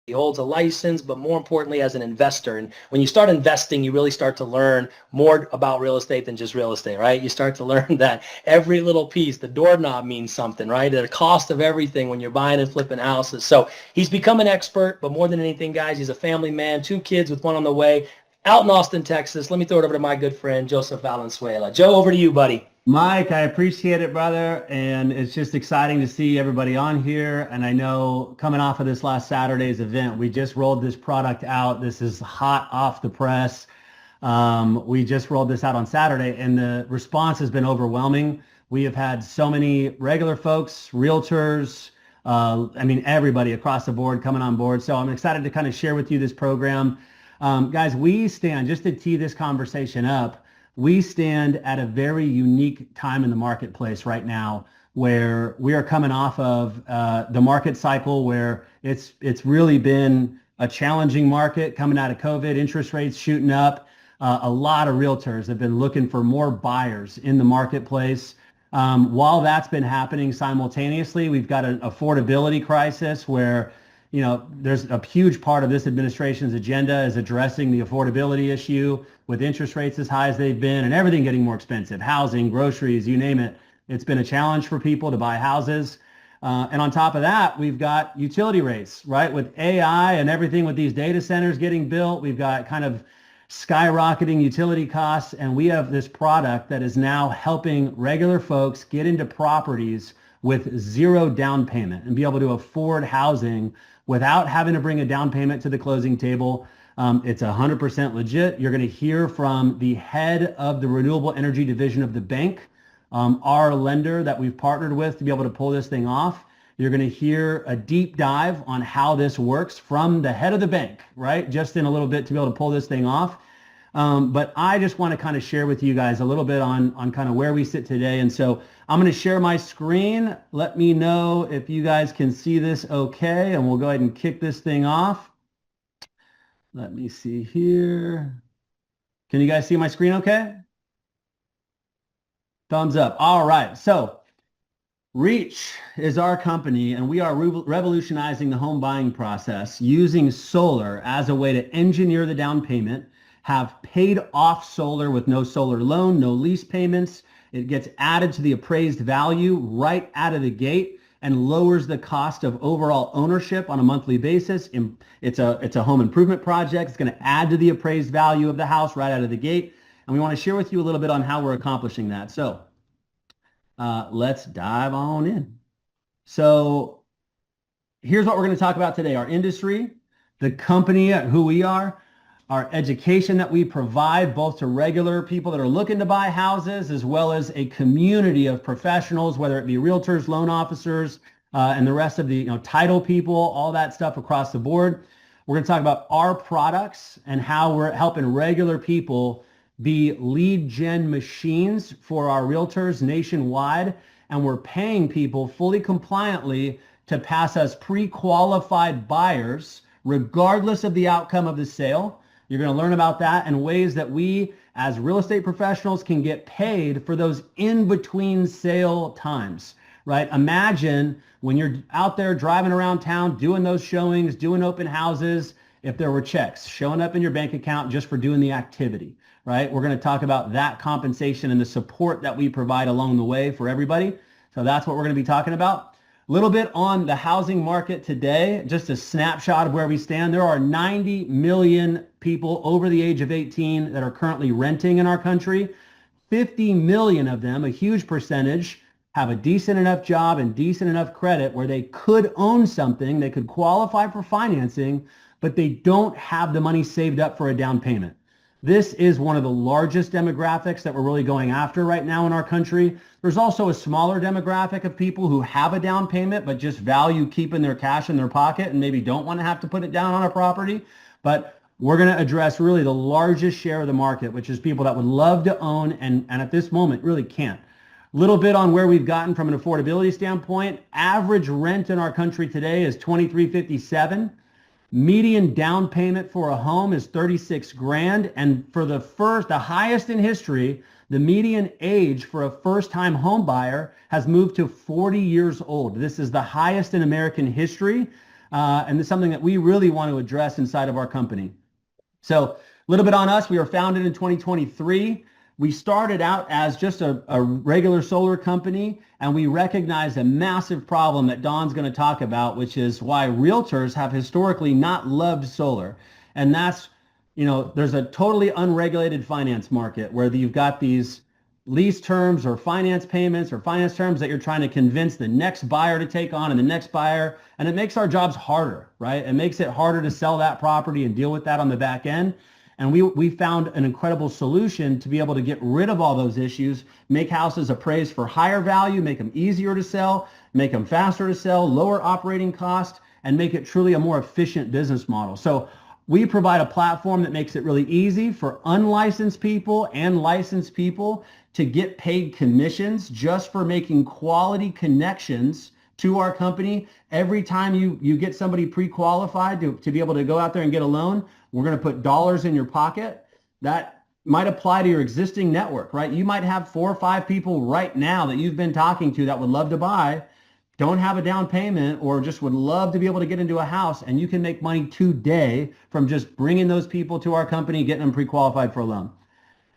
He holds a license, but more importantly, as an investor. And when you start investing, you really start to learn more about real estate than just real estate, right? You start to learn that every little piece, the doorknob means something, right? The cost of everything when you're buying and flipping houses. So he's become an expert, but more than anything, guys, he's a family man, 2 kids with one on the way, out in Austin, Texas. Let me throw it over to my good friend, Joseph Valenzuela. Joe, over to you, buddy. Mike, I appreciate it, brother. And it's just exciting to see everybody on here. And I know coming off of this last Saturday's event, we just rolled this product out. This is hot off the press. We just rolled this out on Saturday, and the response has been overwhelming. We have had so many regular folks, realtors, everybody across the board coming on board. So I'm excited to kind of share with you this program. Guys, we stand, just to tee this conversation up, we stand at a very unique time in the marketplace right now where we are coming off of the market cycle where it's really been a challenging market coming out of COVID, interest rates shooting up. A lot of realtors have been looking for more buyers in the marketplace. While that's been happening simultaneously, we've got an affordability crisis where there's a huge part of this administration's agenda is addressing the affordability issue with interest rates as high as they've been and everything getting more expensive, housing, groceries, you name it. It's been a challenge for people to buy houses. And on top of that, we've got utility rates, right? With AI and everything with these data centers getting built, we've got kind of skyrocketing utility costs. And we have this product that is now helping regular folks get into properties with zero down payment and be able to afford housing without having to bring a down payment to the closing table. It's 100% legit. You're going to hear from the head of the renewable energy division of the bank, our lender that we've partnered with to be able to pull this thing off. You're going to hear a deep dive on how this works from the head of the bank, right? Just in a little bit to be able to pull this thing off. But I just want to kind of share with you guys a little bit on kind of where we sit today. And so I'm going to share my screen. Let me know if you guys can see this okay, and we'll go ahead and kick this thing off. Let me see here. Can you guys see my screen okay? Thumbs up. All right. So Reach is our company, and we are revolutionizing the home buying process using solar as a way to engineer the down payment, have paid off solar with no solar loan, no lease payments. It gets added to the appraised value right out of the gate and lowers the cost of overall ownership on a monthly basis. It's a home improvement project. It's going to add to the appraised value of the house right out of the gate. And we want to share with you a little bit on how we're accomplishing that. So let's dive on in. So here's what we're going to talk about today. Our industry, the company, who we are, our education that we provide both to regular people that are looking to buy houses, as well as a community of professionals, whether it be realtors, loan officers, and the rest of the title people, all that stuff across the board. We're going to talk about our products and how we're helping regular people be lead gen machines for our realtors nationwide. And we're paying people fully compliantly to pass us pre-qualified buyers, regardless of the outcome of the sale. You're going to learn about that and ways that we as real estate professionals can get paid for those in between sale times, right? Imagine when you're out there driving around town, doing those showings, doing open houses, if there were checks showing up in your bank account just for doing the activity, right? We're going to talk about that compensation and the support that we provide along the way for everybody. So that's what we're going to be talking about. A little bit on the housing market today, just a snapshot of where we stand. There are 90 million people over the age of 18 that are currently renting in our country. 50 million of them, a huge percentage, have a decent enough job and decent enough credit where they could own something, they could qualify for financing, but they don't have the money saved up for a down payment. This is one of the largest demographics that we're really going after right now in our country. There's also a smaller demographic of people who have a down payment but just value keeping their cash in their pocket and maybe don't want to have to put it down on a property. But we're going to address really the largest share of the market, which is people that would love to own and at this moment really can't. A little bit on where we've gotten from an affordability standpoint. Average rent in our country today is $23.57. Median down payment for a home is 36 grand. And for the highest in history, the median age for a first-time home buyer has moved to 40 years old. This is the highest in American history. And it's something that we really want to address inside of our company. So a little bit on us. We were founded in 2023. We started out as just a regular solar company, and we recognized a massive problem that Don's going to talk about, which is why realtors have historically not loved solar. And that's, there's a totally unregulated finance market where you've got these lease terms or finance payments or finance terms that you're trying to convince the next buyer to take on and the next buyer. And it makes our jobs harder, right? It makes it harder to sell that property and deal with that on the back end. And we found an incredible solution to be able to get rid of all those issues, make houses appraised for higher value, make them easier to sell, make them faster to sell, lower operating cost, and make it truly a more efficient business model. So we provide a platform that makes it really easy for unlicensed people and licensed people to get paid commissions just for making quality connections to our company. Every time you get somebody pre-qualified to be able to go out there and get a loan, we're going to put dollars in your pocket. That might apply to your existing network, right? You might have 4 or 5 people right now that you've been talking to that would love to buy, don't have a down payment, or just would love to be able to get into a house, and you can make money today from just bringing those people to our company, getting them pre-qualified for a loan.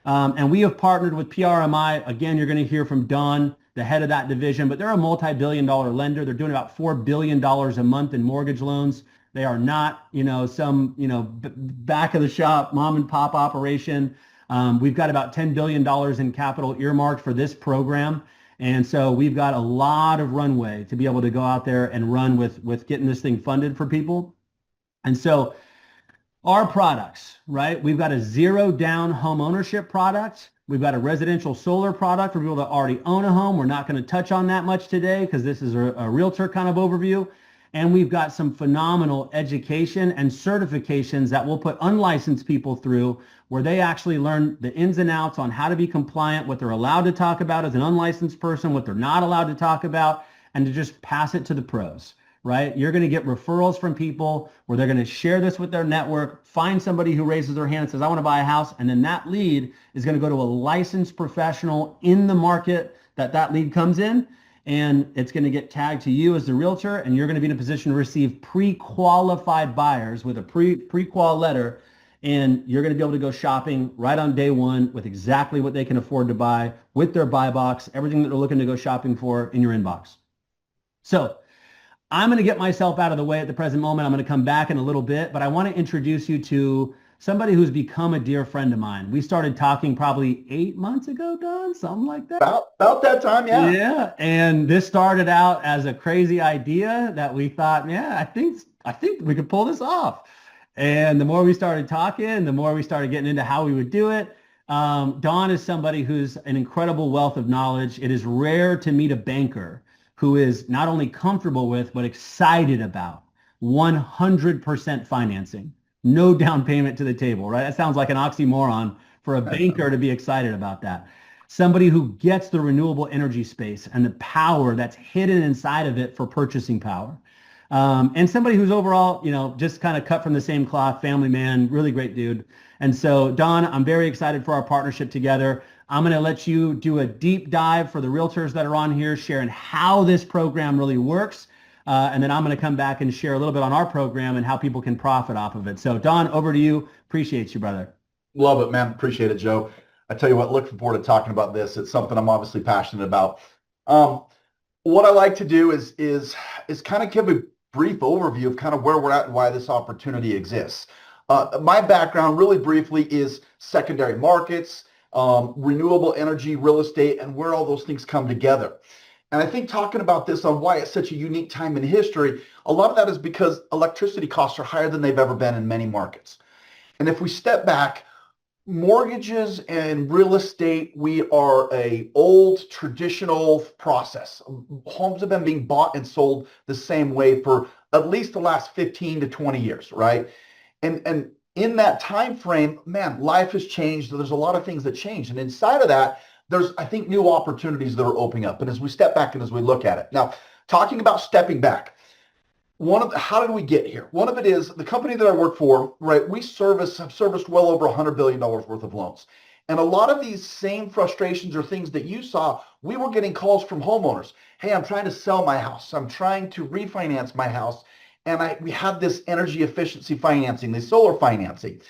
And we have partnered with PRMI. Again, you're going to hear from Don, the head of that division, but they're a multi-billion-dollar lender. They're doing about $4 billion a month in mortgage loans. They are not, some, back of the shop, mom and pop operation. We've got about $10 billion in capital earmarked for this program. And so we've got a lot of runway to be able to go out there and run with getting this thing funded for people. And so our products, right? We've got a zero down home ownership product. We've got a residential solar product for people that already own a home. We're not going to touch on that much today because this is a realtor kind of overview. And we've got some phenomenal education and certifications that we'll put unlicensed people through, where they actually learn the ins and outs on how to be compliant, what they're allowed to talk about as an unlicensed person, what they're not allowed to talk about, and to just pass it to the pros, right? You're going to get referrals from people where they're going to share this with their network, find somebody who raises their hand and says, I want to buy a house. And then that lead is going to go to a licensed professional in the market that lead comes in. And it's going to get tagged to you as the realtor, and you're going to be in a position to receive pre-qualified buyers with a pre-qual letter, and you're going to be able to go shopping right on day one with exactly what they can afford to buy with their buy box, everything that they're looking to go shopping for in your inbox. So I'm going to get myself out of the way at the present moment. I'm going to come back in a little bit, but I want to introduce you to somebody who's become a dear friend of mine. We started talking probably 8 months ago, Don, something like that. About that time, yeah. Yeah, and this started out as a crazy idea that we thought, yeah, I think we could pull this off. And the more we started talking, the more we started getting into how we would do it. Don is somebody who's an incredible wealth of knowledge. It is rare to meet a banker who is not only comfortable with, but excited about 100% financing. No down payment to the table, right? That sounds like an oxymoron for a banker to be excited about that. Somebody who gets the renewable energy space and the power that's hidden inside of it for purchasing power. And somebody who's overall, just kind of cut from the same cloth, family man, really great dude. And so, Don, I'm very excited for our partnership together. I'm going to let you do a deep dive for the realtors that are on here, sharing how this program really works. And then I'm going to come back and share a little bit on our program and how people can profit off of it. So, Don, over to you. Appreciate you, brother. Love it, man. Appreciate it, Joe. I tell you what, looking forward to talking about this. It's something I'm obviously passionate about. What I like to do is kind of give a brief overview of kind of where we're at and why this opportunity exists. My background, really briefly, is secondary markets, renewable energy, real estate, and where all those things come together. And I think talking about this on why it's such a unique time in history, a lot of that is because electricity costs are higher than they've ever been in many markets. And if we step back, mortgages and real estate, we are a old traditional process. Homes have been being bought and sold the same way for at least the last 15 to 20 years, right? And in that time frame, man, life has changed. There's a lot of things that changed. And inside of that, there's, I think, new opportunities that are opening up. And as we step back and as we look at it. Now, talking about stepping back, how did we get here? One of it is the company that I work for, right? Have serviced well over $100 billion worth of loans. And a lot of these same frustrations or things that you saw, we were getting calls from homeowners. Hey, I'm trying to sell my house. I'm trying to refinance my house. and we had this energy efficiency financing, the solar financing.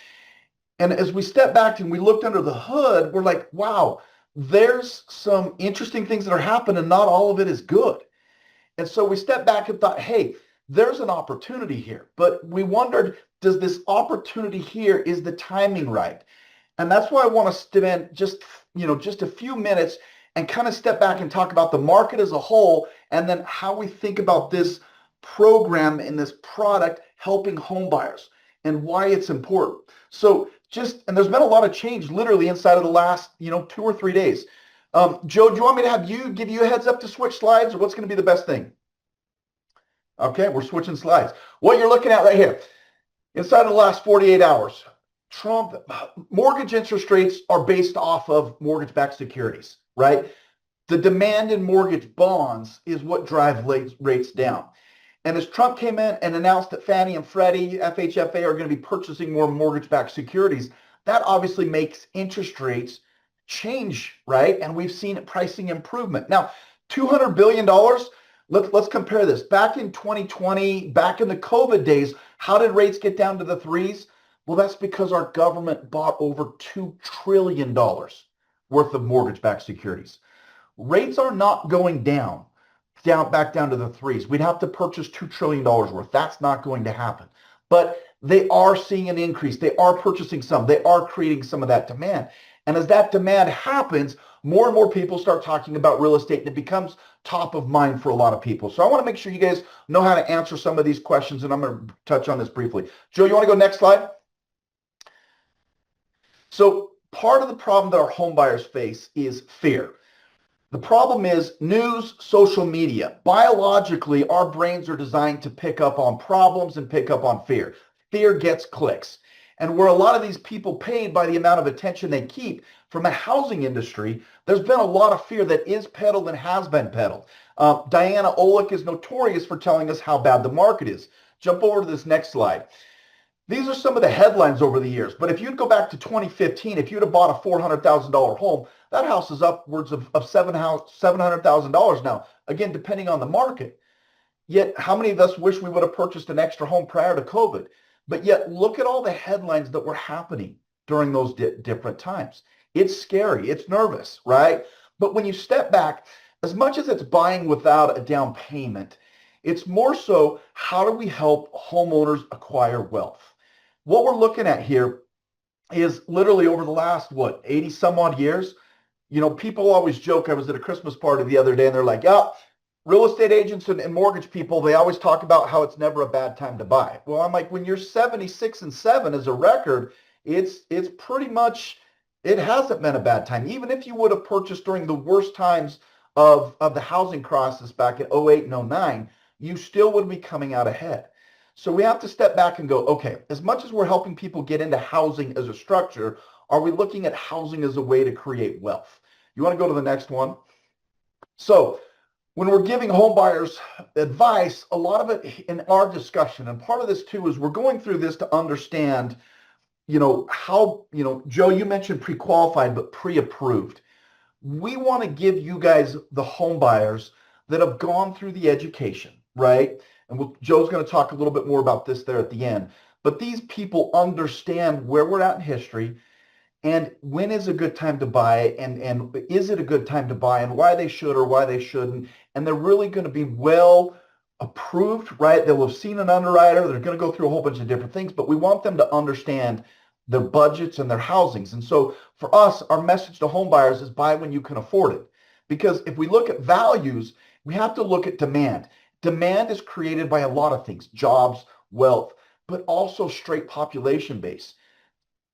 And as we stepped back and we looked under the hood, we're like, wow, there's some interesting things that are happening, and not all of it is good. And so we stepped back and thought, hey, there's an opportunity here. But we wondered, does this opportunity here, is the timing right? And that's why I want to spend just a few minutes and kind of step back and talk about the market as a whole, and then how we think about this program and this product helping home buyers and why it's important. So and there's been a lot of change literally inside of the last, 2 or 3 days. Joe, do you want me to give you a heads up to switch slides, or what's going to be the best thing? Okay, we're switching slides. What you're looking at right here, inside of the last 48 hours, mortgage interest rates are based off of mortgage-backed securities, right? The demand in mortgage bonds is what drives rates down. And as Trump came in and announced that Fannie and Freddie, FHFA, are going to be purchasing more mortgage-backed securities, that obviously makes interest rates change, right? And we've seen pricing improvement. Now, $200 billion, let's compare this. Back in 2020, back in the COVID days, how did rates get down to the threes? Well, that's because our government bought over $2 trillion worth of mortgage-backed securities. Rates are not going back down to the threes. We'd have to purchase $2 trillion worth. That's not going to happen. But they are seeing an increase. They are purchasing some. They are creating some of that demand. And as that demand happens, more and more people start talking about real estate, and it becomes top of mind for a lot of people. So I want to make sure you guys know how to answer some of these questions, and I'm going to touch on this briefly. Joe, you want to go next slide? So part of the problem that our home buyers face is fear. The problem is news, social media. Biologically, our brains are designed to pick up on problems and pick up on fear. Fear gets clicks. And where a lot of these people paid by the amount of attention they keep from a housing industry, there's been a lot of fear that is peddled and has been peddled. Diana Olick is notorious for telling us how bad the market is. Jump over to this next slide. These are some of the headlines over the years. But if you'd go back to 2015, if you'd have bought a $400,000 home, that house is upwards of $700,000 now, again, depending on the market. Yet, how many of us wish we would have purchased an extra home prior to COVID? But yet, look at all the headlines that were happening during those different times. It's scary. It's nervous, right? But when you step back, as much as it's buying without a down payment, it's more so, how do we help homeowners acquire wealth? What we're looking at here is literally over the last, 80 some odd years. People always joke. I was at a Christmas party the other day, and they're like, yeah, real estate agents and mortgage people, they always talk about how it's never a bad time to buy. Well, I'm like, when you're 76 and 7 as a record, it's pretty much, it hasn't been a bad time. Even if you would have purchased during the worst times of the housing crisis back in 08 and 09, you still would be coming out ahead. So we have to step back and go, okay, as much as we're helping people get into housing as a structure, are we looking at housing as a way to create wealth? You want to go to the next one? So when we're giving home buyers advice, a lot of it in our discussion, and part of this too is we're going through this to understand, how, Joe, you mentioned pre-qualified, but pre-approved. We want to give you guys, the home buyers that have gone through the education, right? And Joe's going to talk a little bit more about this there at the end. But these people understand where we're at in history, and when is a good time to buy, and is it a good time to buy, and why they should or why they shouldn't. And they're really going to be well approved, right? They'll have seen an underwriter. They're going to go through a whole bunch of different things, but we want them to understand their budgets and their housings. And so for us, our message to home buyers is buy when you can afford it. Because if we look at values, we have to look at demand. Demand is created by a lot of things, jobs, wealth, but also straight population base.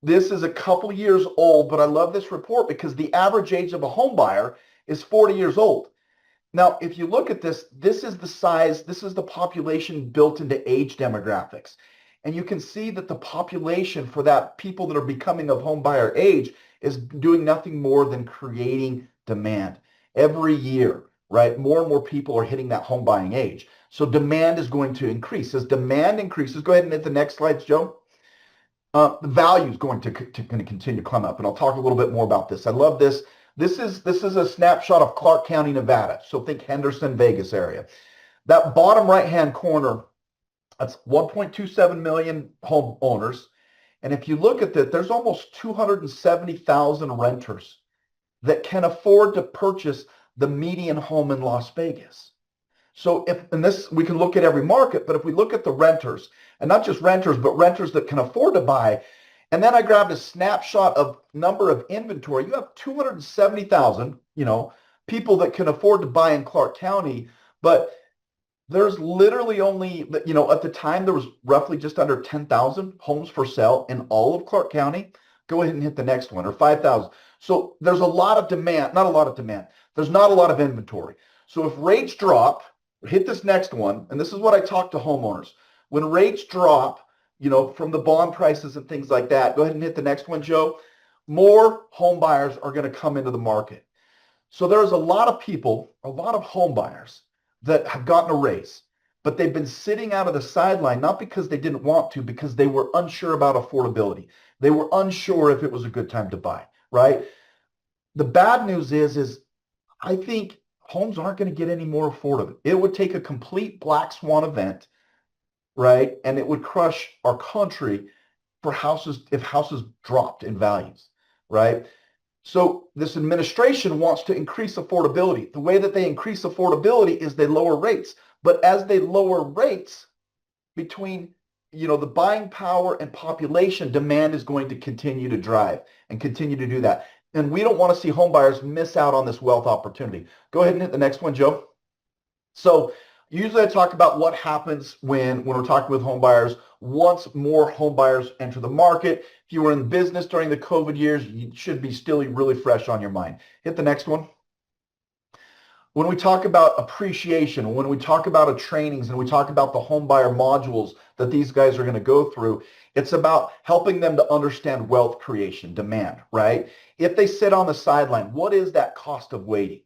This is a couple years old, but I love this report because the average age of a home buyer is 40 years old. Now, if you look at this, this is the size, this is the population built into age demographics. And you can see that the population for that people that are becoming of home buyer age is doing nothing more than creating demand. Every year, right, more and more people are hitting that home buying age. So demand is going to increase. As demand increases, go ahead and hit the next slides, Joe. The value is going to continue to climb up, and I'll talk a little bit more about this. I love this. This is a snapshot of Clark County, Nevada. So think Henderson, Vegas area. That bottom right-hand corner That's 1.27 million homeowners. And if you look at that, there's almost 270,000 renters that can afford to purchase the median home in Las Vegas. So if, and this, we can look at every market, but if we look at the renters, and not just renters, but renters that can afford to buy, and then I grabbed a snapshot of number of inventory, you have 270,000, people that can afford to buy in Clark County, but there's literally only, at the time there was roughly just under 10,000 homes for sale in all of Clark County. Go ahead and hit the next one, or 5,000. So there's a lot of demand, not a lot of demand. There's not a lot of inventory. So if rates drop, hit this next one, and this is what I talk to homeowners. When rates drop, from the bond prices and things like that, go ahead and hit the next one, Joe. More home buyers are going to come into the market. So there's a lot of people, a lot of home buyers that have gotten a raise, but they've been sitting out of the sideline, not because they didn't want to, because they were unsure about affordability. They were unsure if it was a good time to buy, right? The bad news is I think homes aren't going to get any more affordable. It would take a complete black swan event, right? And it would crush our country for houses if houses dropped in values, right? So this administration wants to increase affordability. The way that they increase affordability is they lower rates. But as they lower rates, between the buying power and population, demand is going to continue to drive and continue to do that. And we don't want to see home buyers miss out on this wealth opportunity. Go ahead and hit the next one, Joe. So usually I talk about what happens when we're talking with home buyers once more home buyers enter the market. If you were in business during the COVID years, you should be still really fresh on your mind. Hit the next one. When we talk about appreciation, when we talk about a trainings and we talk about the home buyer modules that these guys are going to go through, it's about helping them to understand wealth creation, demand, right? If they sit on the sideline, what is that cost of waiting?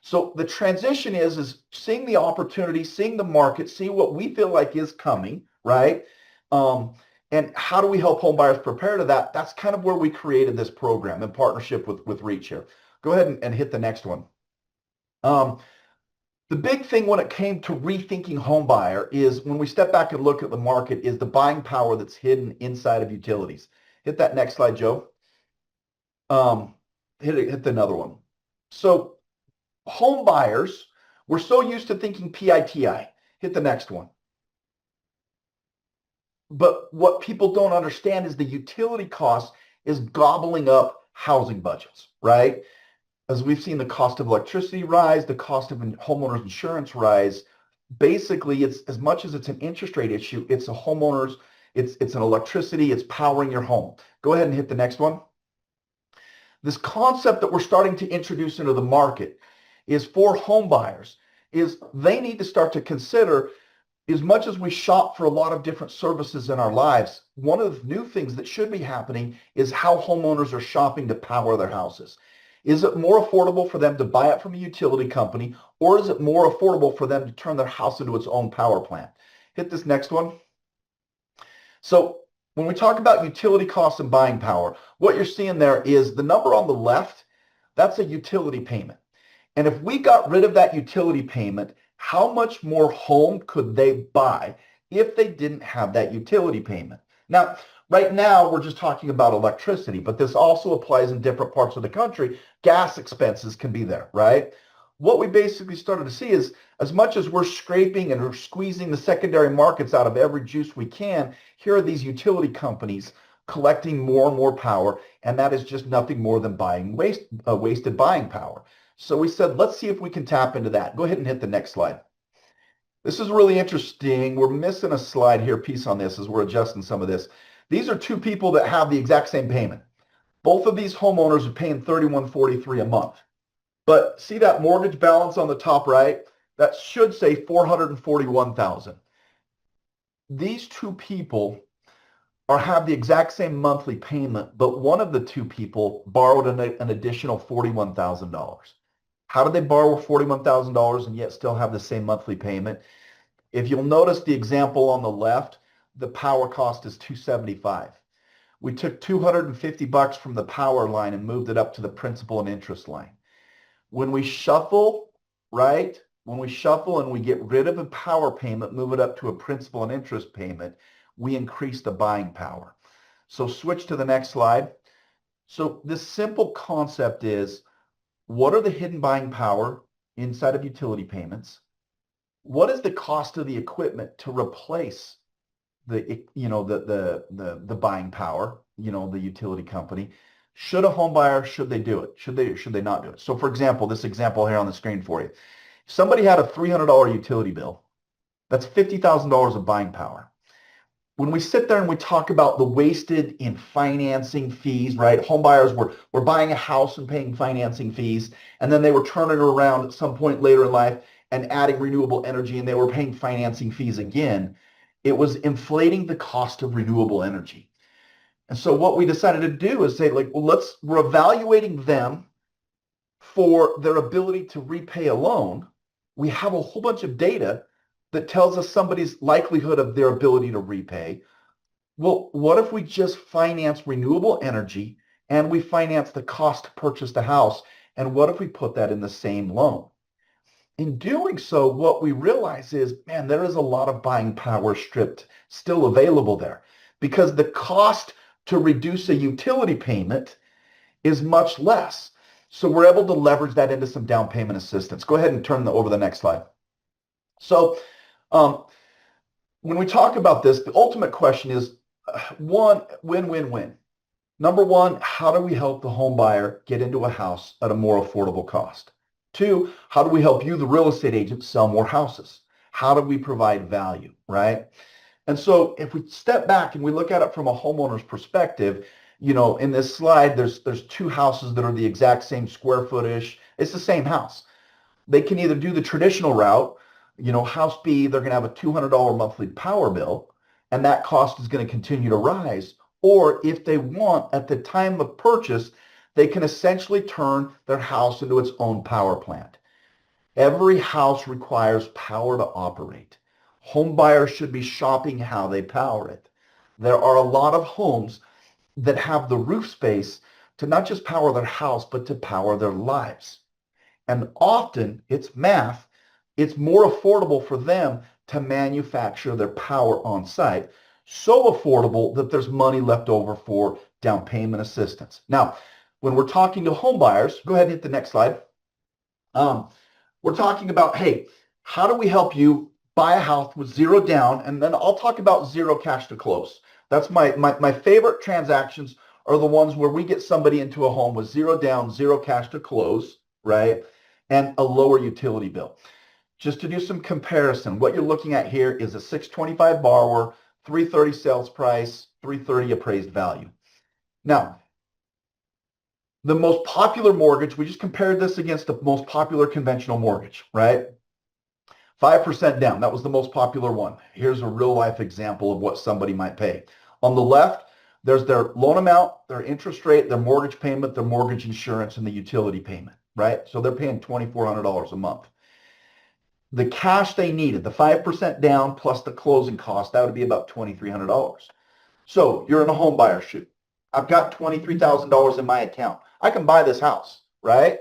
So the transition is seeing the opportunity, seeing the market, see what we feel like is coming, right? And how do we help home buyers prepare to that? That's kind of where we created this program in partnership with Reach here. Go ahead and hit the next one. The big thing when it came to rethinking home buyer is when we step back and look at the market is the buying power that's hidden inside of utilities. Hit that next slide, Joe. Hit another one. So home buyers, we're so used to thinking PITI. Hit the next one. But what people don't understand is the utility cost is gobbling up housing budgets, right? As we've seen the cost of electricity rise, the cost of homeowners insurance rise. Basically, it's as much as it's an interest rate issue, it's a homeowners, it's an electricity, it's powering your home. Go ahead and hit the next one. This concept that we're starting to introduce into the market is for home buyers, is they need to start to consider, as much as we shop for a lot of different services in our lives, one of the new things that should be happening is how homeowners are shopping to power their houses. Is it more affordable for them to buy it from a utility company, or is it more affordable for them to turn their house into its own power plant? Hit this next one. So when we talk about utility costs and buying power, what you're seeing there is the number on the left, that's a utility payment. And if we got rid of that utility payment, how much more home could they buy if they didn't have that utility payment? Now, right now, we're just talking about electricity, but this also applies in different parts of the country. Gas expenses can be there, right? What we basically started to see is, as much as we're scraping and we're squeezing the secondary markets out of every juice we can, here are these utility companies collecting more and more power, and that is just nothing more than buying wasted buying power. So we said, let's see if we can tap into that. Go ahead and hit the next slide. This is really interesting. We're missing a slide here, piece on this as we're adjusting some of this. These are two people that have the exact same payment. Both of these homeowners are paying $31.43 a month. But see that mortgage balance on the top right? That should say $441,000. These two people have the exact same monthly payment, but one of the two people borrowed an additional $41,000. How did they borrow $41,000 and yet still have the same monthly payment? If you'll notice the example on the left, the power cost is $275. We took $250 from the power line and moved it up to the principal and interest line. When we shuffle, right, when we shuffle and we get rid of a power payment, move it up to a principal and interest payment, we increase the buying power. So switch to the next slide. So this simple concept is, what are the hidden buying power inside of utility payments? What is the cost of the equipment to replace the buying power, the utility company? Should a home buyer, should they do it? Should they not do it? So for example, this example here on the screen for you. Somebody had a $300 utility bill. That's $50,000 of buying power. When we sit there and we talk about the wasted in financing fees, right? Home buyers were buying a house and paying financing fees, and then they were turning it around at some point later in life and adding renewable energy, and they were paying financing fees again. It was inflating the cost of renewable energy. And so what we decided to do is say, like, well, we're evaluating them for their ability to repay a loan. We have a whole bunch of data that tells us somebody's likelihood of their ability to repay. Well, what if we just finance renewable energy and we finance the cost to purchase the house? And what if we put that in the same loan? In doing so, what we realize is, man, there is a lot of buying power stripped still available there, because the cost to reduce a utility payment is much less. So we're able to leverage that into some down payment assistance. Go ahead and turn over the next slide. So when we talk about this, the ultimate question is, one, win-win-win. Number one, how do we help the home buyer get into a house at a more affordable cost? Two, how do we help you, the real estate agent, sell more houses? How do we provide value, right? And so if we step back and we look at it from a homeowner's perspective, in this slide, there's two houses that are the exact same square footage. It's the same house. They can either do the traditional route, house B, they're going to have a $200 monthly power bill, and that cost is going to continue to rise. Or if they want, at the time of purchase, they can essentially turn their house into its own power plant. Every house requires power to operate. Home buyers should be shopping how they power it. There are a lot of homes that have the roof space to not just power their house, but to power their lives. And often it's math. It's more affordable for them to manufacture their power on site. So affordable that there's money left over for down payment assistance. Now, when we're talking to home buyers, go ahead and hit the next slide. We're talking about, hey, how do we help you buy a house with zero down? And then I'll talk about zero cash to close. That's my favorite transactions are the ones where we get somebody into a home with zero down, zero cash to close, right? And a lower utility bill. Just to do some comparison, what you're looking at here is a 625 borrower, 330 sales price, 330 appraised value. Now, the most popular mortgage, we just compared this against the most popular conventional mortgage, right? 5% down, that was the most popular one. Here's a real life example of what somebody might pay. On the left, there's their loan amount, their interest rate, their mortgage payment, their mortgage insurance, and the utility payment, right? So they're paying $2,400 a month. The cash they needed, the 5% down plus the closing cost, that would be about $2,300. So you're in a home buyer shoe. I've got $23,000 in my account. I can buy this house, right?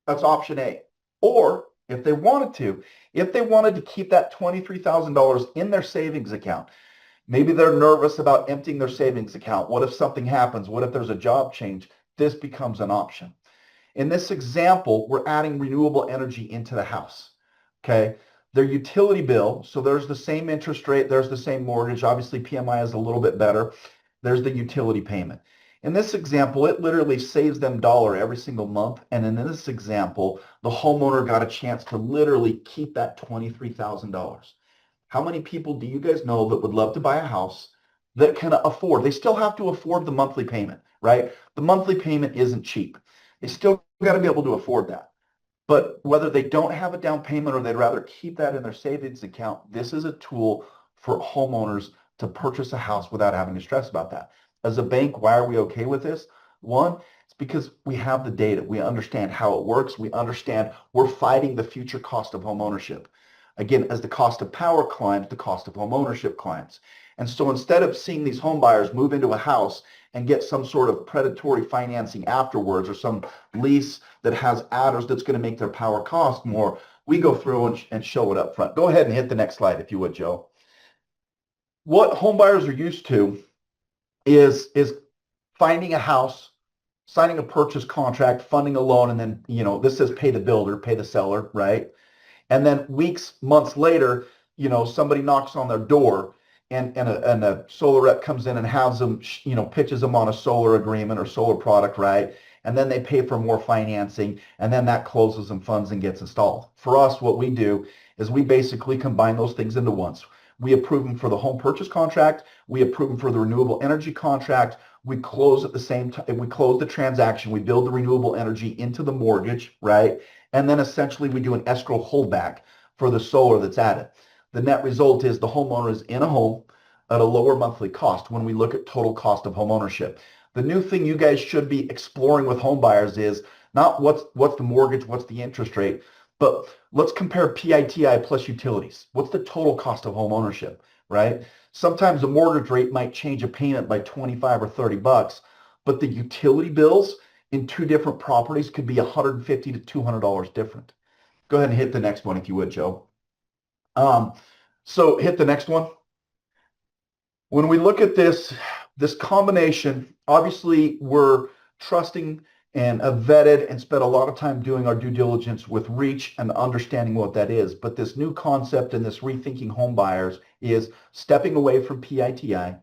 That's option A. Or if they wanted to keep that $23,000 in their savings account, maybe they're nervous about emptying their savings account. What if something happens? What if there's a job change? This becomes an option. In this example, we're adding renewable energy into the house, okay? Their utility bill, so there's the same interest rate, there's the same mortgage. Obviously, PMI is a little bit better. There's the utility payment. In this example, it literally saves them $1 every single month. And in this example, the homeowner got a chance to literally keep that $23,000. How many people do you guys know that would love to buy a house that can afford? They still have to afford the monthly payment, right? The monthly payment isn't cheap. They still got to be able to afford that. But whether they don't have a down payment or they'd rather keep that in their savings account, this is a tool for homeowners to purchase a house without having to stress about that. As a bank, why are we okay with this? One, it's because we have the data. We understand how it works. We understand we're fighting the future cost of home ownership. Again, as the cost of power climbs, the cost of home ownership climbs. And so instead of seeing these home buyers move into a house and get some sort of predatory financing afterwards or some lease that has adders that's going to make their power cost more, we go through and show it up front. Go ahead and hit the next slide if you would, Joe. What home buyers are used to is finding a house, signing a purchase contract, funding a loan, and then, this says pay the builder, pay the seller, right? And then weeks, months later, somebody knocks on their door and a solar rep comes in and has them, pitches them on a solar agreement or solar product, right? And then they pay for more financing, and then that closes and funds and gets installed. For us, what we do is we basically combine those things into once. We approve them for the home purchase contract. We approve them for the renewable energy contract. We close at the same time. We close the transaction. We build the renewable energy into the mortgage, right? And then essentially we do an escrow holdback for the solar that's added. The net result is the homeowner is in a home at a lower monthly cost when we look at total cost of home ownership. The new thing you guys should be exploring with home buyers is not what's the mortgage, what's the interest rate, but let's compare PITI plus utilities. What's the total cost of home ownership, right? Sometimes the mortgage rate might change a payment by 25 or 30 bucks, but the utility bills in two different properties could be $150 to $200 different. Go ahead and hit the next one if you would, Joe. So hit the next one. When we look at this combination, obviously we're trusting and have vetted and spent a lot of time doing our due diligence with Reach and understanding what that is. But this new concept and this rethinking home buyers is stepping away from PITI,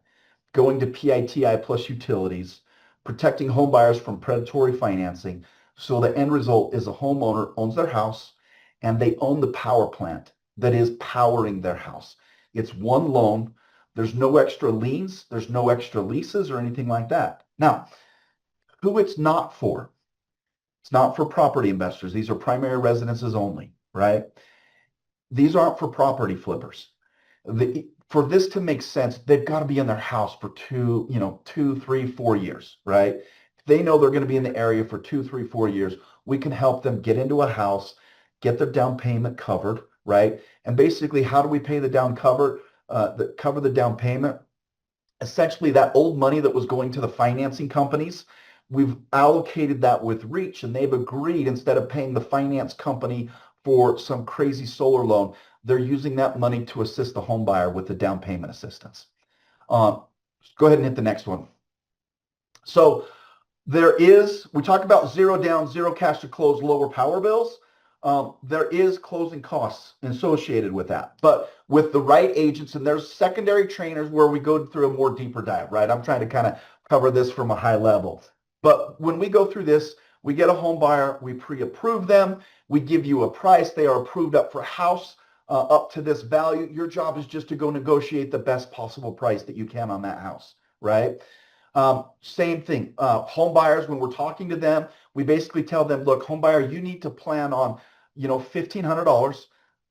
going to PITI plus utilities, protecting home buyers from predatory financing. So the end result is a homeowner owns their house and they own the power plant that is powering their house. It's one loan. There's no extra liens. There's no extra leases or anything like that. Now, who it's not for? It's not for property investors. These are primary residences only, right? These aren't for property flippers. For this to make sense, they've got to be in their house for 2, 3, 4 years, right? If they know they're going to be in the area for 2, 3, 4 years, we can help them get into a house, get their down payment covered, right? And basically, how do we pay the down cover the down payment? Essentially, that old money that was going to the financing companies, we've allocated that with Reach, and they've agreed instead of paying the finance company for some crazy solar loan, they're using that money to assist the home buyer with the down payment assistance. Go ahead and hit the next one. So we talk about zero down, zero cash to close, lower power bills. There is closing costs associated with that. But with the right agents, and there's secondary trainers where we go through a more deeper dive, right? I'm trying to kind of cover this from a high level. But when we go through this, we get a home buyer, we pre-approve them, we give you a price, they are approved up for house up to this value. Your job is just to go negotiate the best possible price that you can on that house, right? Same thing, home buyers, when we're talking to them, we basically tell them, look, home buyer, you need to plan on, $1,500,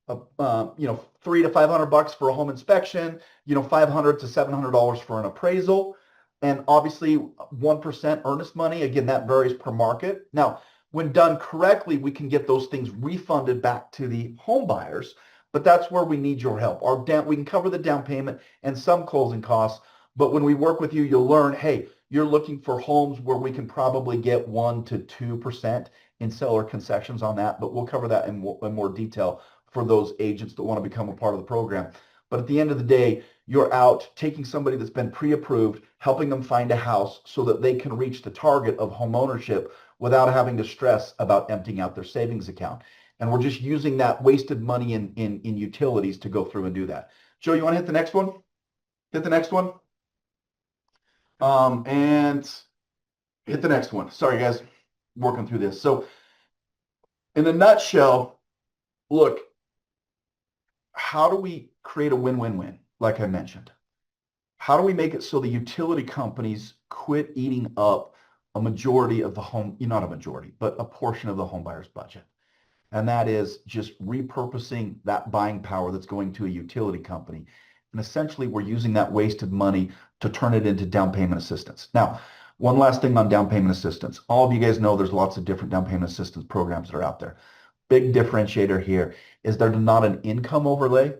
$300 to $500 for a home inspection, $500 to $700 for an appraisal. And obviously 1% earnest money. Again, that varies per market. Now, when done correctly, we can get those things refunded back to the home buyers, but that's where we need your help. We can cover the down payment and some closing costs, but when we work with you, you'll learn, hey, you're looking for homes where we can probably get 1% to 2% in seller concessions on that, but we'll cover that in more detail for those agents that want to become a part of the program. But at the end of the day, you're out taking somebody that's been pre-approved, helping them find a house so that they can reach the target of home ownership without having to stress about emptying out their savings account. And we're just using that wasted money in utilities to go through and do that. Joe, you want to hit the next one? Hit the next one. And hit the next one. Sorry, guys, working through this. So in a nutshell, look, how do we create a win-win-win, like I mentioned? How do we make it so the utility companies quit eating up a majority of the home, not a majority, but a portion of the home buyer's budget? And that is just repurposing that buying power that's going to a utility company. And essentially, we're using that wasted money to turn it into down payment assistance. Now, one last thing on down payment assistance. All of you guys know there's lots of different down payment assistance programs that are out there. Big differentiator here is there's not an income overlay.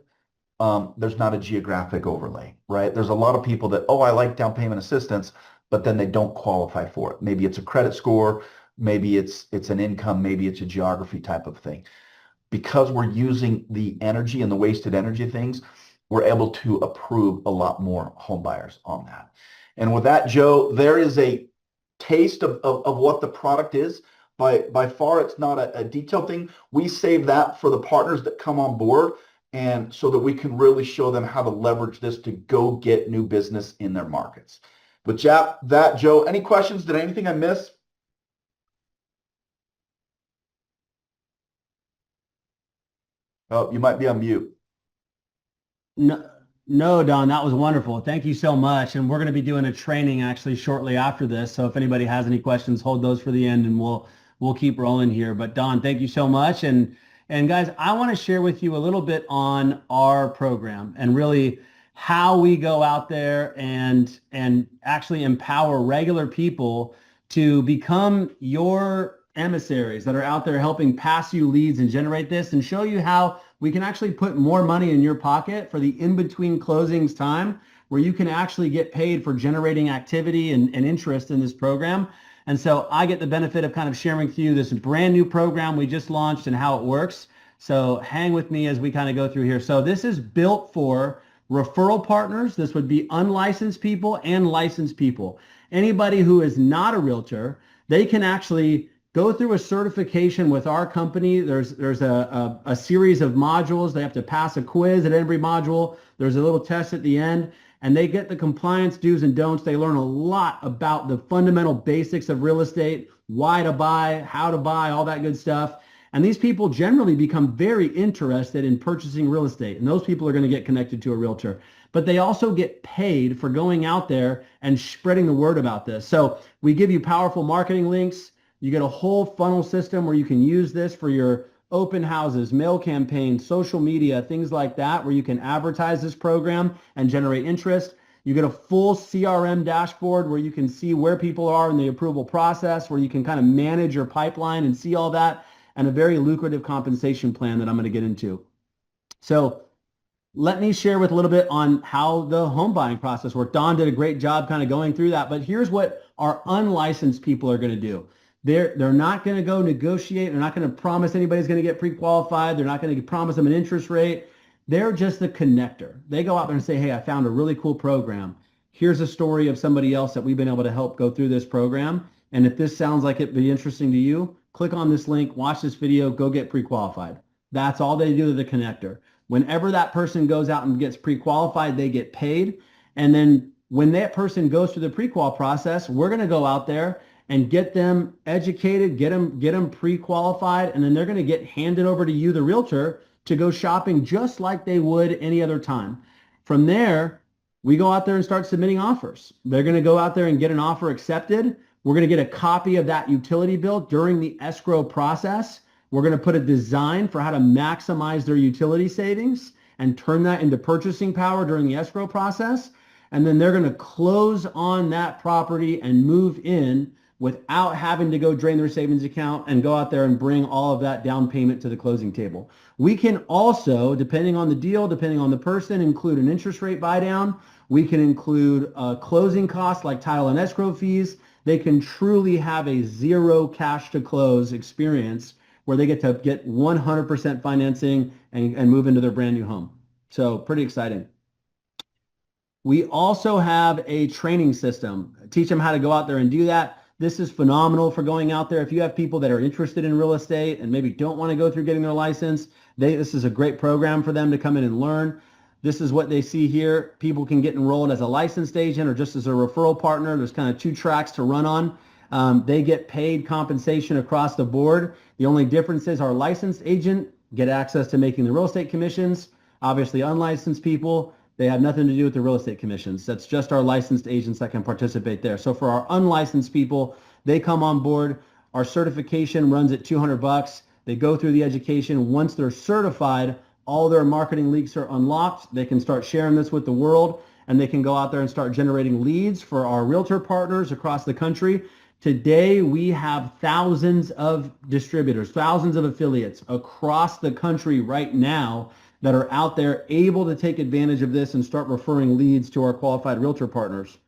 There's not a geographic overlay, right? There's a lot of people that, I like down payment assistance, but then they don't qualify for it. Maybe it's a credit score, maybe it's an income, maybe it's a geography type of thing. because we're using the energy and the wasted energy things, we're able to approve a lot more home buyers on that. And with that, Joe, there is a taste of what the product is. By far, it's not a detailed thing. We save that for the partners that come on board, and so that we can really show them how to leverage this to go get new business in their markets. But Joe, any questions? Did anything I miss? Oh, you might be on mute. No, no, Don, that was wonderful. Thank you so much. And we're going to be doing a training actually shortly after this. So if anybody has any questions, hold those for the end and we'll keep rolling here. But Don, thank you so much. And guys, I want to share with you a little bit on our program and really how we go out there and actually empower regular people to become your emissaries that are out there helping pass you leads and generate this, and show you how we can actually put more money in your pocket for the in-between closings time, where you can actually get paid for generating activity and interest in this program. And so I get the benefit of kind of sharing with you this brand new program we just launched and how it works. So hang with me as we kind of go through here. So this is built for referral partners. This would be unlicensed people and licensed people. Anybody who is not a realtor, they can actually go through a certification with our company. There's a series of modules. They have to pass a quiz at every module. There's a little test at the end, and they get the compliance do's and don'ts. They learn a lot about the fundamental basics of real estate, why to buy, how to buy, all that good stuff. And these people generally become very interested in purchasing real estate. And those people are going to get connected to a realtor. But they also get paid for going out there and spreading the word about this. So we give you powerful marketing links. You get a whole funnel system where you can use this for your open houses, mail campaigns, social media, things like that, where you can advertise this program and generate interest. You get a full CRM dashboard where you can see where people are in the approval process, where you can kind of manage your pipeline and see all that, and a very lucrative compensation plan that I'm going to get into. So let me share with a little bit on how the home buying process works. Don did a great job kind of going through that, but here's what our unlicensed people are going to do. They're not going to go negotiate. They're not going to promise anybody's going to get pre-qualified. They're not going to promise them an interest rate. They're just the connector. They go out there and say, hey, I found a really cool program. Here's a story of somebody else that we've been able to help go through this program. And if this sounds like it'd be interesting to you, click on this link, watch this video, go get pre-qualified. That's all they do to the connector. Whenever that person goes out and gets pre-qualified, they get paid. And then when that person goes through the pre-qual process, we're going to go out there and get them educated, get them pre-qualified, and then they're going to get handed over to you, the realtor, to go shopping just like they would any other time. From there, we go out there and start submitting offers. They're going to go out there and get an offer accepted. We're going to get a copy of that utility bill during the escrow process. We're going to put a design for how to maximize their utility savings and turn that into purchasing power during the escrow process. And then they're going to close on that property and move in without having to go drain their savings account and go out there and bring all of that down payment to the closing table. We can also, depending on the deal, depending on the person, include an interest rate buy down. We can include closing costs like title and escrow fees. They can truly have a zero cash to close experience where they get to get 100% financing and move into their brand new home. So pretty exciting. We also have a training system. Teach them how to go out there and do that. This is phenomenal for going out there. If you have people that are interested in real estate and maybe don't want to go through getting their license, this is a great program for them to come in and learn. This is what they see here. People can get enrolled as a licensed agent or just as a referral partner. There's kind of two tracks to run on. They get paid compensation across the board. The only difference is our licensed agent get access to making the real estate commissions. Obviously, unlicensed people, they have nothing to do with the real estate commissions. That's just our licensed agents that can participate there. So for our unlicensed people, they come on board. Our certification runs at $200. They go through the education. Once they're certified, all their marketing leaks are unlocked. They can start sharing this with the world, and they can go out there and start generating leads for our realtor partners across the country. Today, we have thousands of distributors, thousands of affiliates across the country right now that are out there able to take advantage of this and start referring leads to our qualified realtor partners.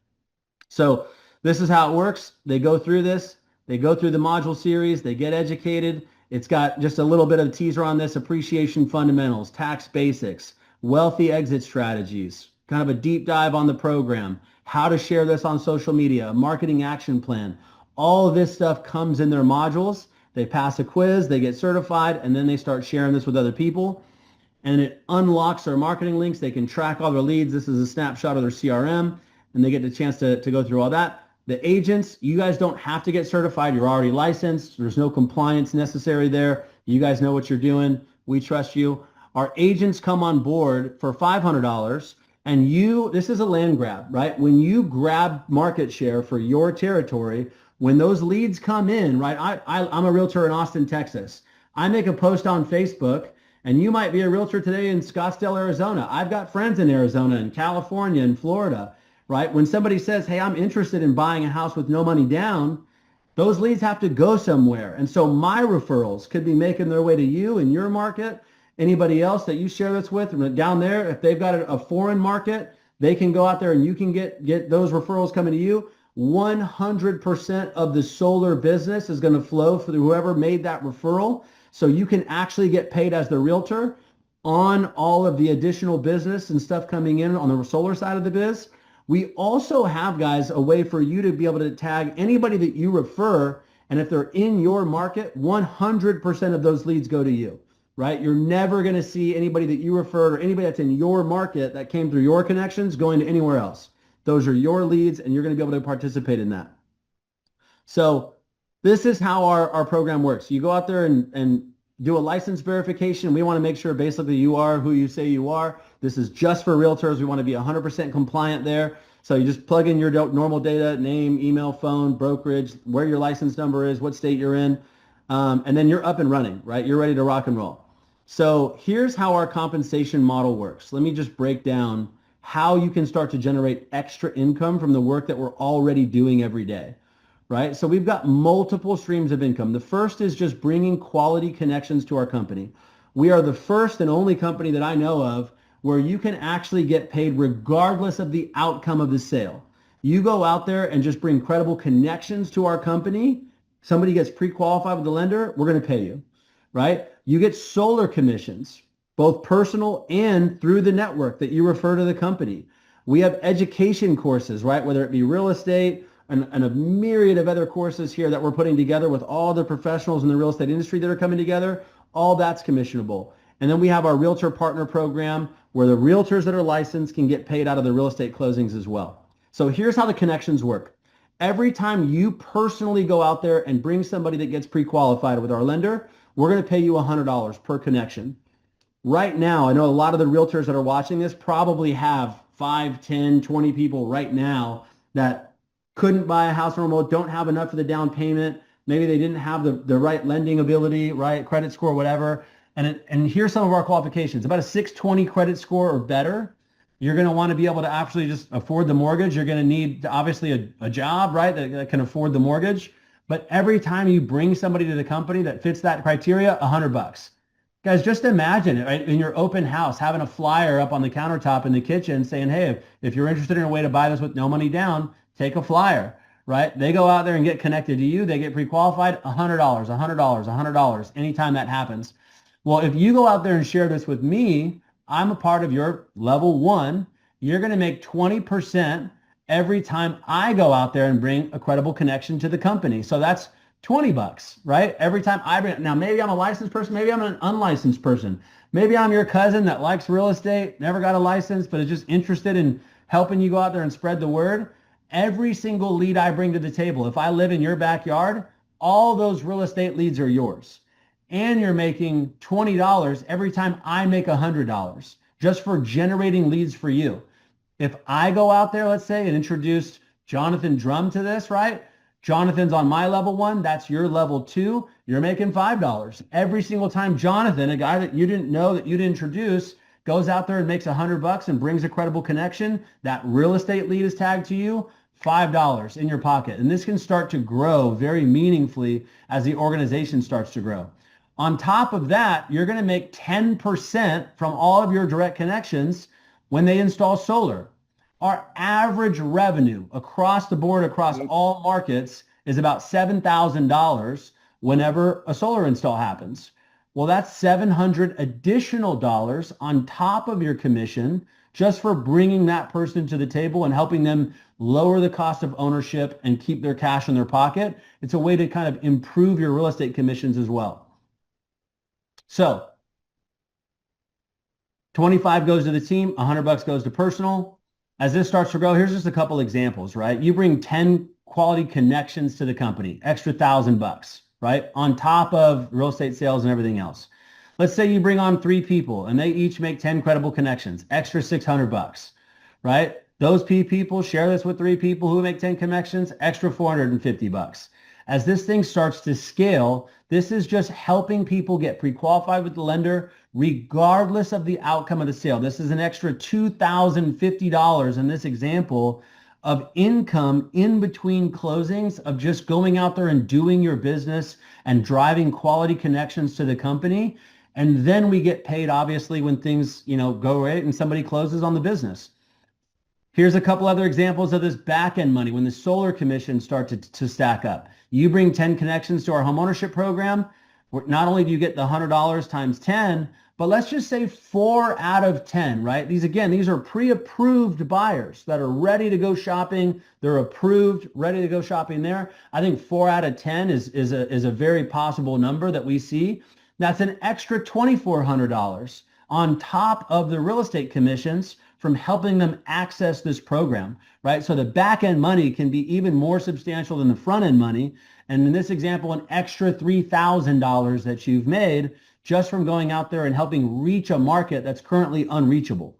So this is how it works. They go through this. They go through the module series. They get educated. It's got just a little bit of teaser on this: appreciation fundamentals, tax basics, wealthy exit strategies, kind of a deep dive on the program, how to share this on social media, a marketing action plan. All of this stuff comes in their modules. They pass a quiz, they get certified, and then they start sharing this with other people. And it unlocks their marketing links. They can track all their leads. This is a snapshot of their CRM, and they get the chance to go through all that. The agents, you guys don't have to get certified. You're already licensed. There's no compliance necessary there. You guys know what you're doing. We trust you. Our agents come on board for $500, and this is a land grab, right? When you grab market share for your territory, when those leads come in, right? I'm a realtor in Austin, Texas. I make a post on Facebook, and you might be a realtor today in Scottsdale, Arizona. I've got friends in Arizona and California and Florida, right? When somebody says, hey, I'm interested in buying a house with no money down, those leads have to go somewhere. And so my referrals could be making their way to you in your market. Anybody else that you share this with down there, if they've got a foreign market, they can go out there and you can get those referrals coming to you. 100% of the solar business is going to flow through whoever made that referral. So you can actually get paid as the realtor on all of the additional business and stuff coming in on the solar side of the biz. We also have, guys, a way for you to be able to tag anybody that you refer. And if they're in your market, 100% of those leads go to you, right? You're never going to see anybody that you referred or anybody that's in your market that came through your connections going to anywhere else. Those are your leads, and you're going to be able to participate in that. So this is how our program works. You go out there and do a license verification. We want to make sure basically you are who you say you are. This is just for realtors. We want to be 100% compliant there. So you just plug in your normal data, name, email, phone, brokerage, where your license number is, what state you're in, and then you're up and running, right? You're ready to rock and roll. So here's how our compensation model works. Let me just break down how you can start to generate extra income from the work that we're already doing every day. Right? So we've got multiple streams of income. The first is just bringing quality connections to our company. We are the first and only company that I know of where you can actually get paid regardless of the outcome of the sale. You go out there and just bring credible connections to our company. Somebody gets pre-qualified with the lender, we're going to pay you, right? You get solar commissions, both personal and through the network that you refer to the company. We have education courses, right? Whether it be real estate, and a myriad of other courses here that we're putting together with all the professionals in the real estate industry that are coming together. All that's commissionable. And then we have our realtor partner program where the realtors that are licensed can get paid out of the real estate closings as well. So here's how the connections work. Every time you personally go out there and bring somebody that gets pre-qualified with our lender, we're going to pay you $100 per connection. Right now, I know a lot of the realtors that are watching this probably have 5, 10, 20 people right now that couldn't buy a house on remote, don't have enough for the down payment. Maybe they didn't have the right lending ability, right? Credit score, whatever. And here's some of our qualifications. About a 620 credit score or better. You're going to want to be able to actually just afford the mortgage. You're going to need obviously a job, right? That can afford the mortgage. But every time you bring somebody to the company that fits that criteria, $100. Guys, just imagine, right, in your open house, having a flyer up on the countertop in the kitchen saying, hey, if you're interested in a way to buy this with no money down, take a flyer, right? They go out there and get connected to you. They get pre-qualified, $100, $100, $100, anytime that happens. Well, if you go out there and share this with me, I'm a part of your level 1. You're going to make 20% every time I go out there and bring a credible connection to the company. So that's $20, right? Every time I bring, now maybe I'm a licensed person, maybe I'm an unlicensed person. Maybe I'm your cousin that likes real estate, never got a license, but is just interested in helping you go out there and spread the word. Every single lead I bring to the table, if I live in your backyard, all those real estate leads are yours. And you're making $20 every time I make $100 just for generating leads for you. If I go out there, let's say, and introduce Jonathan Drum to this, right? Jonathan's on my level 1, that's your level 2, you're making $5. Every single time Jonathan, a guy that you didn't know that you'd introduce, goes out there and makes $100 and brings a credible connection, that real estate lead is tagged to you, $5 in your pocket. And this can start to grow very meaningfully as the organization starts to grow. On top of that, you're going to make 10% from all of your direct connections when they install solar. Our average revenue across the board, across all markets, is about $7,000 whenever a solar install happens. Well, that's $700 additional dollars on top of your commission just for bringing that person to the table and helping them lower the cost of ownership and keep their cash in their pocket. It's a way to kind of improve your real estate commissions as well. So 25 goes to the team, $100 goes to personal. As this starts to grow, here's just a couple examples, right? You bring 10 quality connections to the company, extra $1,000, right? On top of real estate sales and everything else. Let's say you bring on 3 people and they each make 10 credible connections, extra $600, right? Those people share this with 3 people who make 10 connections, extra $450. As this thing starts to scale, this is just helping people get pre-qualified with the lender regardless of the outcome of the sale. This is an extra $2,050 in this example of income in between closings of just going out there and doing your business and driving quality connections to the company. And then we get paid, obviously, when things, go right and somebody closes on the business. Here's a couple other examples of this back-end money when the solar commissions start to stack up. You bring 10 connections to our homeownership program. Not only do you get the $100 times 10, but let's just say 4 out of 10, right? These are pre-approved buyers that are ready to go shopping. They're approved, ready to go shopping there. I think 4 out of 10 is a very possible number that we see. That's an extra $2,400 on top of the real estate commissions from helping them access this program, right? So the back end money can be even more substantial than the front end money. And in this example, an extra $3,000 that you've made just from going out there and helping reach a market that's currently unreachable,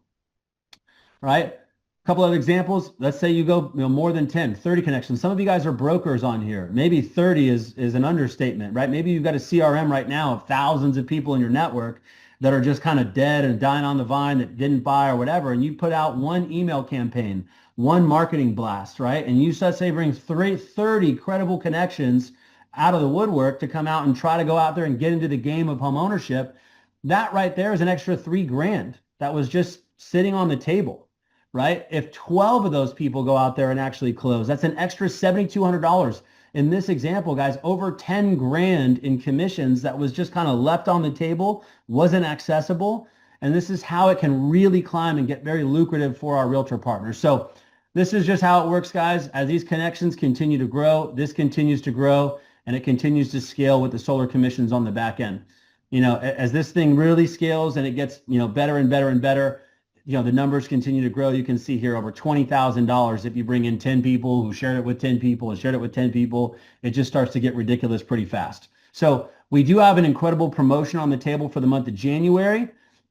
right? A couple of examples. Let's say you go more than 10, 30 connections. Some of you guys are brokers on here. Maybe 30 is an understatement, right? Maybe you've got a CRM right now of thousands of people in your network that are just kind of dead and dying on the vine that didn't buy or whatever. And you put out one email campaign, one marketing blast, right? And you, let's say, bring 30 credible connections out of the woodwork to come out and try to go out there and get into the game of home ownership. That right there is an extra $3,000 that was just sitting on the table, right? If 12 of those people go out there and actually close, that's an extra $7,200. In this example, guys, over 10 grand in commissions that was just kind of left on the table, wasn't accessible. And this is how it can really climb and get very lucrative for our realtor partners. So this is just how it works, guys. As these connections continue to grow, this continues to grow, and it continues to scale with the solar commissions on the back end. As this thing really scales and it gets, better and better and better, the numbers continue to grow. You can see here over $20,000 if you bring in 10 people who shared it with 10 people and shared it with 10 people. It just starts to get ridiculous pretty fast. So we do have an incredible promotion on the table for the month of January.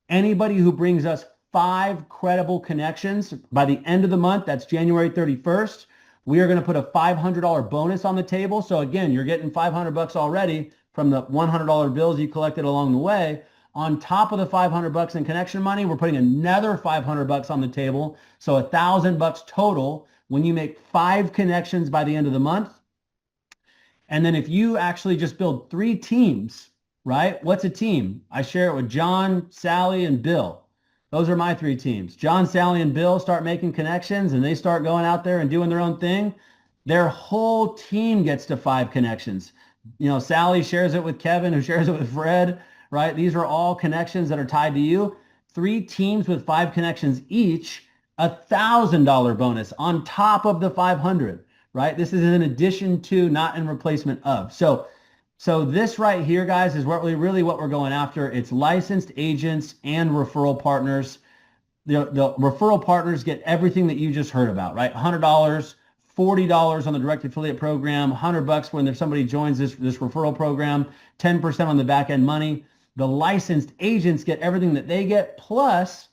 Anybody who brings us 5 credible connections by the end of the month, that's January 31st, we are going to put a $500 bonus on the table. So again, you're getting $500 already from the $100 bills you collected along the way. On top of the $500 in connection money, we're putting another $500 on the table. So $1,000 total when you make 5 connections by the end of the month. And then if you actually just build 3 teams, right? What's a team? I share it with John, Sally, and Bill. Those are my 3 teams. John, Sally, and Bill start making connections and they start going out there and doing their own thing. Their whole team gets to 5 connections. Sally shares it with Kevin, who shares it with Fred, right? These are all connections that are tied to you. 3 teams with 5 connections each, $1,000 bonus on top of the 500, right? This is in addition to, not in replacement of. So this right here, guys, is what we're going after. It's licensed agents and referral partners. The referral partners get everything that you just heard about, right? $100, $40 on the direct affiliate program, $100 when somebody joins this referral program, 10% on the back end money. The licensed agents get everything that they get, plus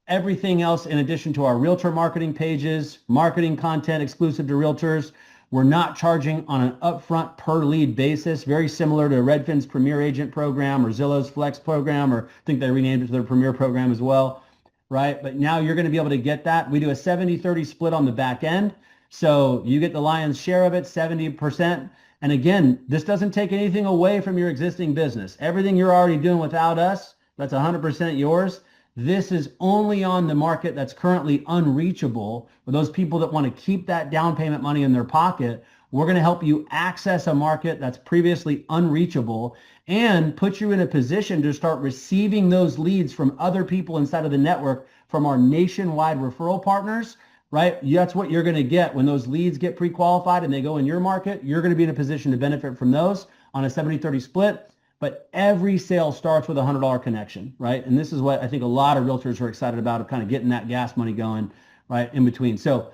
everything else in addition to our realtor marketing pages, marketing content exclusive to realtors. We're not charging on an upfront per lead basis, very similar to Redfin's Premier Agent program or Zillow's Flex program, or I think they renamed it to their Premier program as well, right? But now you're going to be able to get that. We do a 70-30 split on the back end. So you get the lion's share of it, 70%. And again, this doesn't take anything away from your existing business. Everything you're already doing without us, that's 100% yours. This is only on the market that's currently unreachable for those people that want to keep that down payment money in their pocket We're going to help you access a market that's previously unreachable and put you in a position to start receiving those leads from other people inside of the network from our nationwide referral partners, right? That's what you're going to get when those leads get pre-qualified and they go in your market. You're going to be in a position to benefit from those on a 70-30 split. But every sale starts with a $100 connection, right? And this is what I think a lot of realtors are excited about, of kind of getting that gas money going, right, in between. So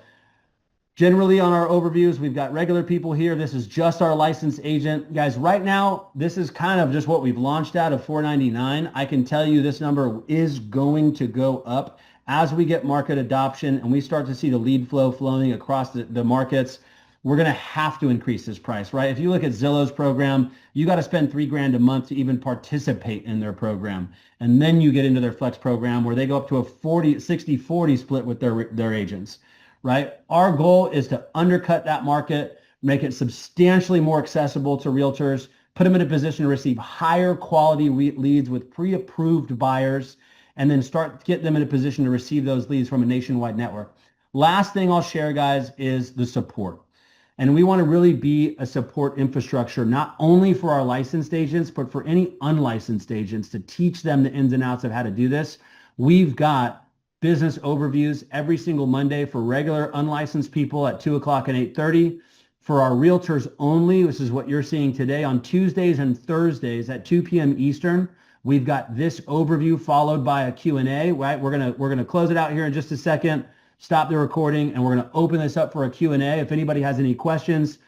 generally on our overviews, we've got regular people here. This is just our licensed agent. Guys, right now, this is kind of just what we've launched at of $499. I can tell you this number is going to go up as we get market adoption and we start to see the lead flow flowing across the markets. We're going to have to increase this price, right? If you look at Zillow's program, you got to spend $3,000 a month to even participate in their program. And then you get into their flex program where they go up to a 60-40 split with their agents. Right? Our goal is to undercut that market, make it substantially more accessible to realtors, put them in a position to receive higher quality leads with pre-approved buyers, and then start get them in a position to receive those leads from a nationwide network. Last thing I'll share, guys, is the support. And we want to really be a support infrastructure, not only for our licensed agents, but for any unlicensed agents to teach them the ins and outs of how to do this. We've got business overviews every single Monday for regular unlicensed people at 2 o'clock and 8:30. For our realtors only, this is what you're seeing today, on Tuesdays and Thursdays at 2 p.m. Eastern. We've got this overview followed by a Q&A, right? We're gonna close it out here in just a second, stop the recording, and we're gonna open this up for a Q&A. If anybody has any questions,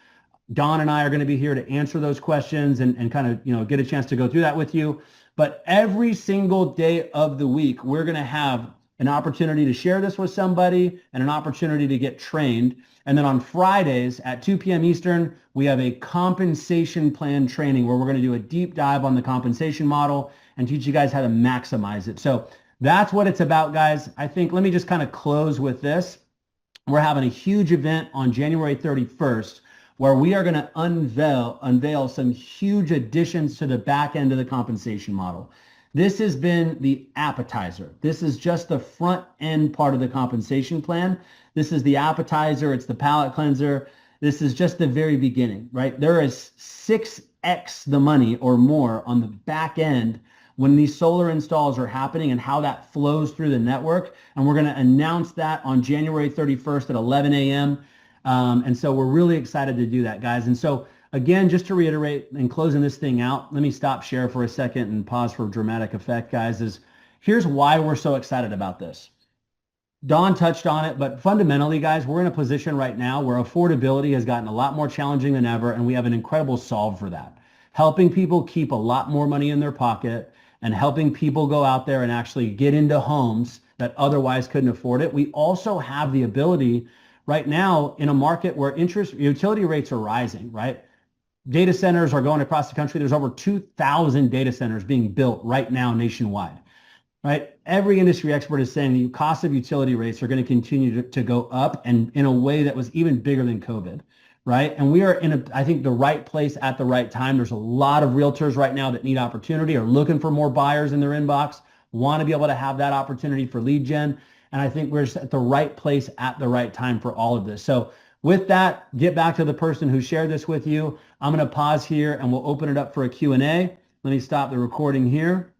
Don and I are gonna be here to answer those questions and kind of, get a chance to go through that with you. But every single day of the week, we're gonna have an opportunity to share this with somebody and an opportunity to get trained. And then on Fridays at 2 p.m. Eastern, we have a compensation plan training where we're going to do a deep dive on the compensation model and teach you guys how to maximize it. So that's what it's about, guys. I think, let me just kind of close with this. We're having a huge event on January 31st where we are going to unveil some huge additions to the back end of the compensation model. This has been the appetizer. This is just the front end part of the compensation plan. This is the appetizer. It's the palate cleanser. This is just the very beginning, right? There is 6x the money or more on the back end when these solar installs are happening and how that flows through the network. And we're going to announce that on January 31st at 11 a.m. And so we're really excited to do that, guys. And so again, just to reiterate and closing this thing out, let me stop share for a second and pause for dramatic effect, guys, here's why we're so excited about this. Don touched on it, but fundamentally, guys, we're in a position right now where affordability has gotten a lot more challenging than ever, and we have an incredible solve for that. Helping people keep a lot more money in their pocket and helping people go out there and actually get into homes that otherwise couldn't afford it. We also have the ability right now in a market where utility rates are rising, right? Data centers are going across the country. There's over 2,000 data centers being built right now nationwide, right? Every industry expert is saying the cost of utility rates are going to continue to go up and in a way that was even bigger than COVID, right? And we are in, I think, the right place at the right time. There's a lot of realtors right now that need opportunity, are looking for more buyers in their inbox, want to be able to have that opportunity for lead gen. And I think we're just at the right place at the right time for all of this. So with that, get back to the person who shared this with you. I'm going to pause here and we'll open it up for a Q&A. Let me stop the recording here.